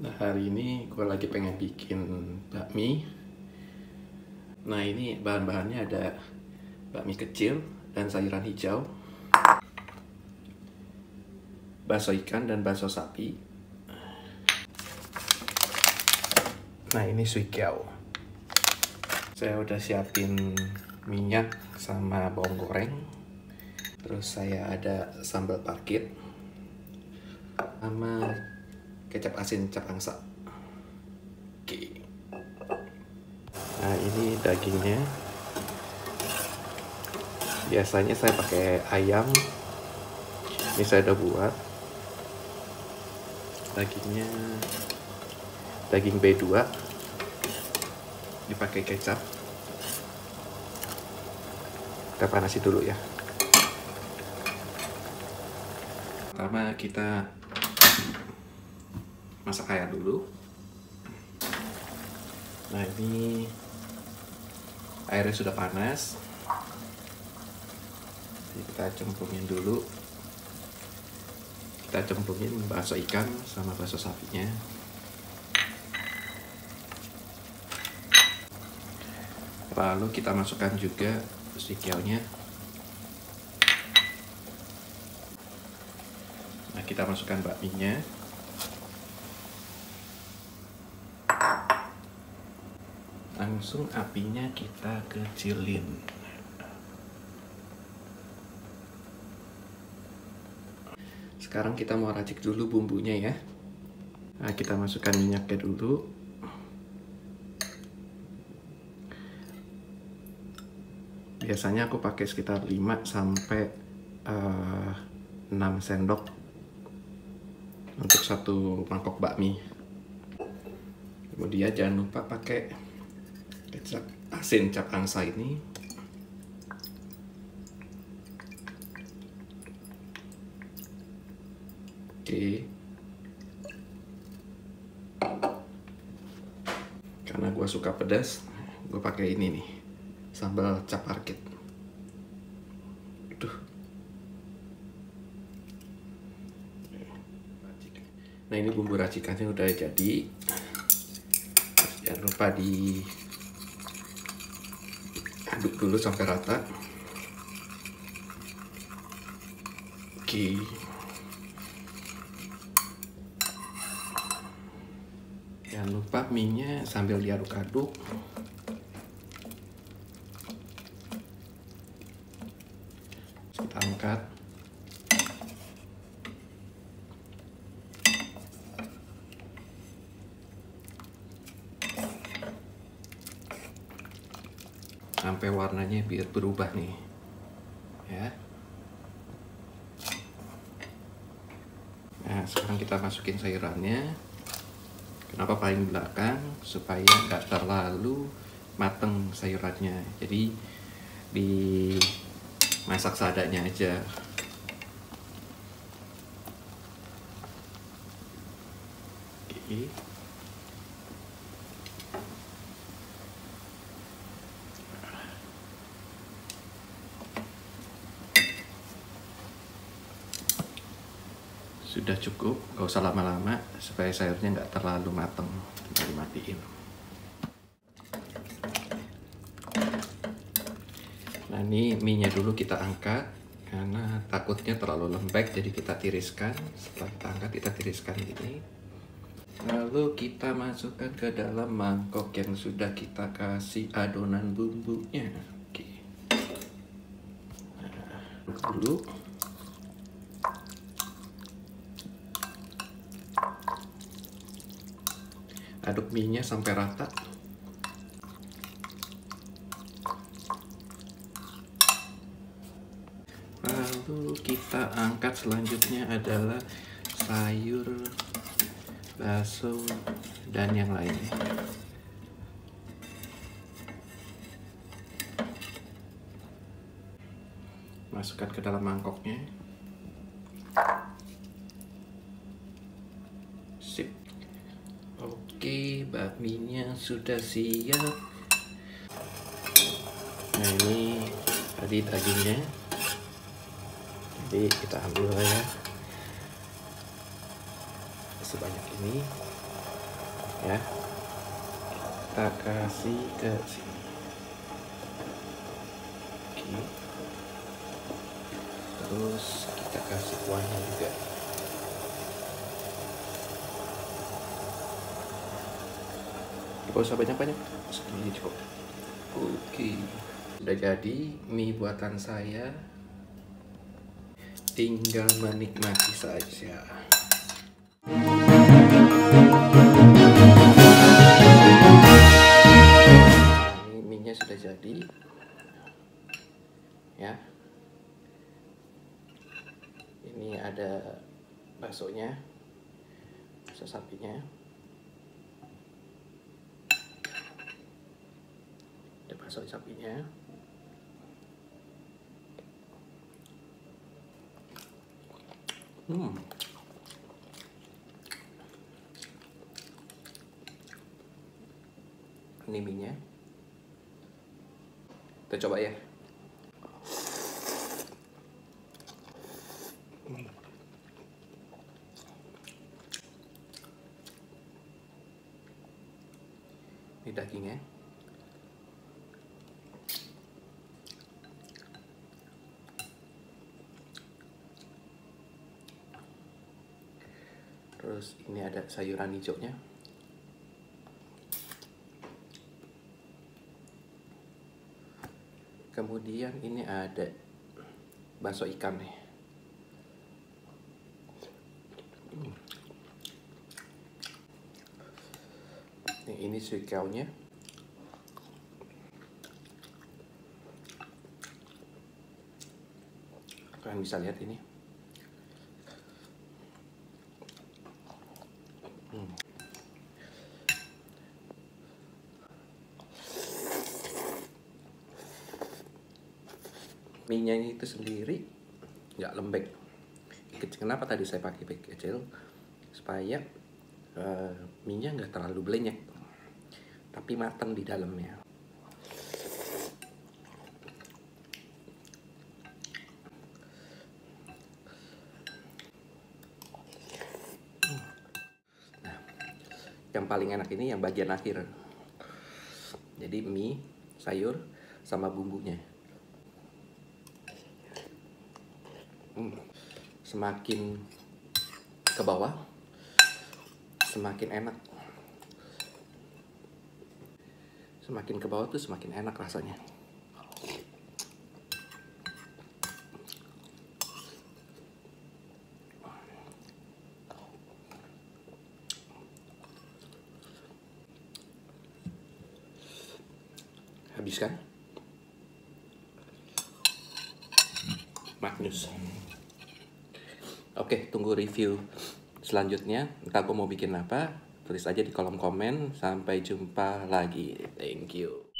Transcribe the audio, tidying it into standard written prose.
Nah, hari ini gue lagi pengen bikin bakmi. Nah, ini bahan-bahannya ada bakmi kecil dan sayuran hijau, bakso ikan dan bakso sapi. Nah, ini suikiao. Saya udah siapin minyak sama bawang goreng. Terus saya ada sambal pakit sama kecap asin cap angsa. Oke. Nah, ini dagingnya. Biasanya saya pakai ayam. Ini saya udah buat. Dagingnya daging B2. Dipakai kecap. Kita panasi dulu ya. Pertama kita masak air dulu. Nah, ini airnya sudah panas. Jadi kita cemplungin dulu. Kita cemplungin bakso ikan sama bakso sapinya. Lalu kita masukkan juga suikiao-nya. Nah, kita masukkan bakminya. Langsung apinya kita kecilin. Sekarang kita mau racik dulu bumbunya ya. Nah, kita masukkan minyaknya dulu. Biasanya aku pakai sekitar 5 sampai 6 sendok untuk satu mangkok bakmi. Kemudian jangan lupa pakai kecap asin cap angsa ini. Oke. Karena gue suka pedas, gue pakai ini nih, sambal cap arkit. Nah, ini bumbu racikannya udah jadi. Jangan lupa diaduk dulu sampai rata. Oke. Jangan lupa mie-nya sambil diaduk-aduk. Kita angkat. Sampai warnanya biar berubah nih ya. Nah, sekarang kita masukin sayurannya. Kenapa paling belakang? Supaya nggak terlalu mateng sayurannya, jadi dimasak seadanya aja. Oke. Sudah cukup, gak usah lama-lama supaya sayurnya nggak terlalu mateng. Kita dimatiin. Nah, ini mie-nya dulu kita angkat karena takutnya terlalu lembek, jadi kita tiriskan. Setelah kita angkat, kita tiriskan gini. Lalu kita masukkan ke dalam mangkok yang sudah kita kasih adonan bumbunya. Oke. Nah, dulu. Aduk mie-nya sampai rata. Lalu kita angkat, selanjutnya adalah sayur, bakso, dan yang lainnya. Masukkan ke dalam mangkoknya. Sip. Oke, bakminya sudah siap. Nah, ini tadi dagingnya. Jadi kita ambil ya sebanyak ini. Ya, kita kasih ke sini. Oke. Terus kita kasih kuahnya juga. Gak usah banyak-banyak, segini cukup. Oke, udah jadi mie buatan saya. Tinggal menikmati saja. Ini mie-nya sudah jadi. Ya. Ini ada baksonya, bakso sapinya. Ada bakso sapinya. Ini mie-nya. Kita coba ya. Ini dagingnya. Terus ini ada sayuran hijaunya. Kemudian ini ada bakso ikan nih. Ini suikaunya. Kalian bisa lihat ini. Mie-nya itu sendiri nggak lembek. Kenapa tadi saya pakai pick kecil? Supaya mie-nya nggak terlalu belenyek, tapi matang di dalamnya. Nah, yang paling enak ini yang bagian akhir. Jadi mie, sayur, sama bumbunya. Semakin ke bawah, semakin enak. Semakin ke bawah tuh semakin enak rasanya. Habis kan? Magnus. Oke, tunggu review selanjutnya. Entah aku mau bikin apa, tulis aja di kolom komen. Sampai jumpa lagi. Thank you.